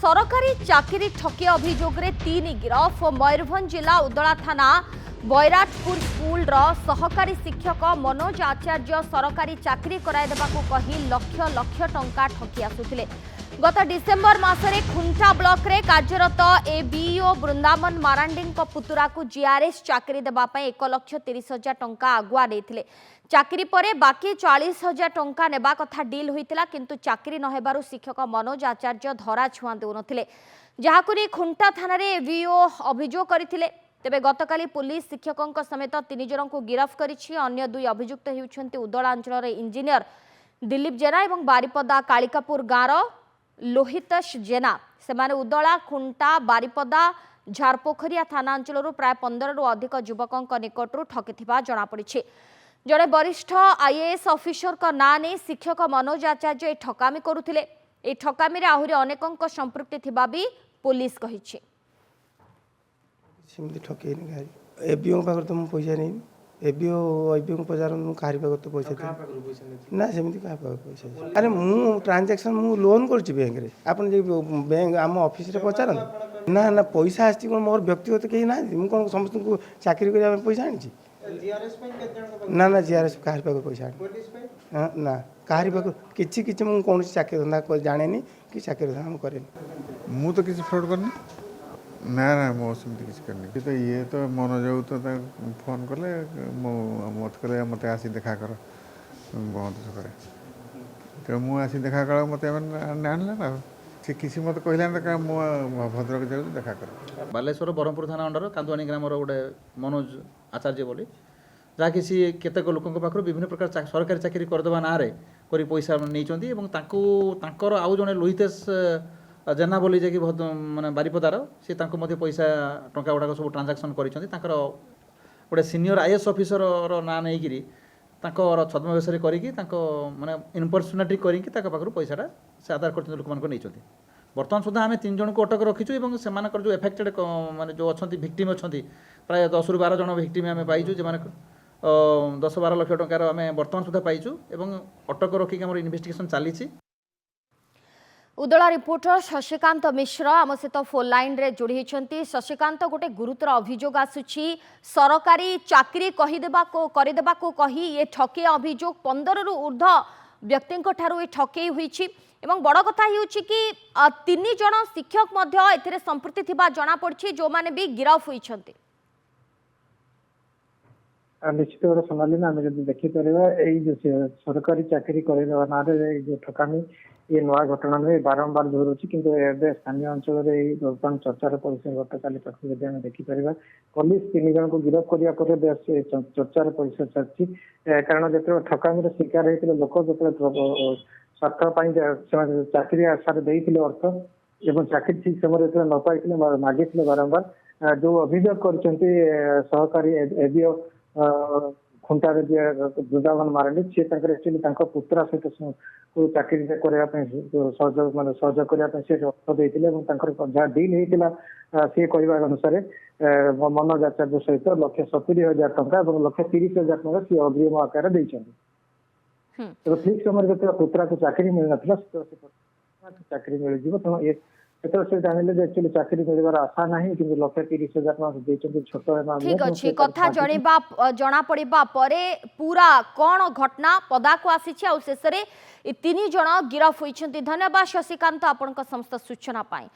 सरकारी चाकरी ठके अभियोग रे 3 गिरफ। मयूरभंज जिला उदला थाना बैराटपुर स्कूल सहकारी शिक्षक मनोज आचार्य सरकारी चाकरी कराइदेबाकू कही लक्ष लक्ष टंका ठकी आसुथिले। गत डिसेम्बर मासरे खुंटा ब्लॉक रे कार्यरत एबीओ वृंदावन मारांडी पुतुरा को जीआरएस चाकरी देबा पई 1,30,000 टंका आगुआ देथिले। चाकरी परे बाकी 40,000 टंका नेबा कथा डील होइतिला, किंतु चाकरी न हेबारु शिक्षक मनोज आचार्य धरा छुआ देउनथिले, जहाकु नी खुंटा थाना रे एबीओ अभियोग करथिले। तेबे गतकाली पुलिस शिक्षकों समेत 3 जन को गिरफ्त करिछि। अन्य 2 अभियुक्त हेउछन्ति उदला अंचल रे इंजीनियर दिलीप जेना एवं बारिपदा कालिकापुर गाँव लोहितश जेना। सेमाने उदला खुंटा बारिपदा झारपोखरिया थाना अंचल प्राय 15 रु अधिक युवकों निकटू ठकिथिबा जणा पड़िछि। जड़े वरिष्ठ आईएएस ऑफिसर का ना नहीं शिक्षक मनोज आचार्य ए ठकामी करुथिले। ए ठकामी रे आहुरी अनेकों संपृक्ति थिबा भी पुलिस कहिछि। सेमती ठके नहीं एबीओ पाखर तो पैसा नहीं एबीओ एबीओ पचार काहारी पाखर तो पैसा ना सेमती का पैसा अरे मु ट्रांजैक्शन मु लोन करछि बैंक रे आपन जे बैंक आम ऑफिस रे पचार ना ना पैसा आछि कोन मोर व्यक्तिगत केही ना मु कोन समस्त को चाकरी करिया पैसा आछि ना ना जीआरएस काहारी पाखर पैसा आछि ना काहारी पाखर किछि किछि मु कोन चाकरी धंदा जाने नहीं कि चाकरी धंदा हम करे मु तो किसी फ्रॉड करनी ना ना मो सेमती किसी करनी तो ये तो मनोज तो फोन कले मत कले मत आसी देखा कर बहुत करे तो मु आसी देखा कर मत आनला ना से किसी मत कहला ना मो भद्रक जाऊ देखा कर बालेश्वर ब्रह्मपुर थाना अंडर कांदुआनी ग्राम गोटे मनोज आचार्य बोली जहाँ किसी केतक लोकों पाखर विभिन्न प्रकार सरकारी चाकरी करदेवा ना कर पैसा नहीं आउ जड़े लोहितेश जेना बोली जे कि माने बारिपदार सी पैसा टंका गुड़ाक सब ट्रांजाक्शन कर गोटे सीनियर आईएएस ऑफिसर ना नहीं छद्मवेश माने इनपर्सनालिटी कर पैसाटा से आधार कर लोक नहीं। बर्तमान सुधा आम 3 जन को अटक रखीचु और से जो एफेक्टेड माने जो अच्छा भिक्टिम अच्छा प्राय 10 रु 12 जन भिक्टिम आम पाइचु जो 10-12 लाख टंकार आम बर्तमान सुधा पाइचु और अटक रखिक आम इन्वेस्टिगेशन चली। उदला रिपोर्टर शशिकांत मिश्र आम सहित फोन लाइन रे जोड़ी होती। शशिकांत, गोटे गुरुतर अभियोग आसुची सरकारी चाकरी करदेबा को कही ये ठके अभियोग 15 रु ऊर्ध व्यक्ति ठारू ठके हुई एवं बड़ कथा कि 3 जन शिक्षक मध्य संपृक्ति थिबा जणा पड़छि जो माने भी गिरफ होइछन्ति। निश्चित भाव सोनाली ना आम जब देखिपर जो सरकारी चाकरी कर ना जो ठकामी ये नुआ घटना में बारंबार दोहरुची किंतु एबे स्थानीय अंचल रे बर्तमान चर्चार परिसर गतकाली पाखु जदि आम देखिपर पुलिस 3 जन को गिरफ्त करिया पर चर्चार परिसर चलछि। कारण जो ठकामी शिकार होते लोक जो स्वार्थ चाकरी आशार देते अर्थ एवं चाकरी ठीक समय न पाई मागिले बारंबार जो अभियोग कर सहकारी एबीओ खुंटार वृंदावन मारांडी सी एक्चुअली पुत्रा सहित चाकरी सहयोग मान सहयोग करने से अर्थ देते जहाँ डील होता सी कहवा अनुसार मनोज आचार्य सहित 1,70,000 टंका और 1,30,000 टंका सी अग्रिम आकार देते। ठीक समय जो पुत्रा को चाकरी मिल ना चाकरी मिल तेणु से जानिले एक्चुअली चाकरी मिलवार आशा नहीं कि 1,30,000 टंका छोट ठीक अच्छे कथा जना पड़ा परे पूरा कौन घटना पदा को आसी शेष में 3 जन गिरफ होइछन्ति। धन्यवाद शशिकांत आपण समस्त सूचना पाई।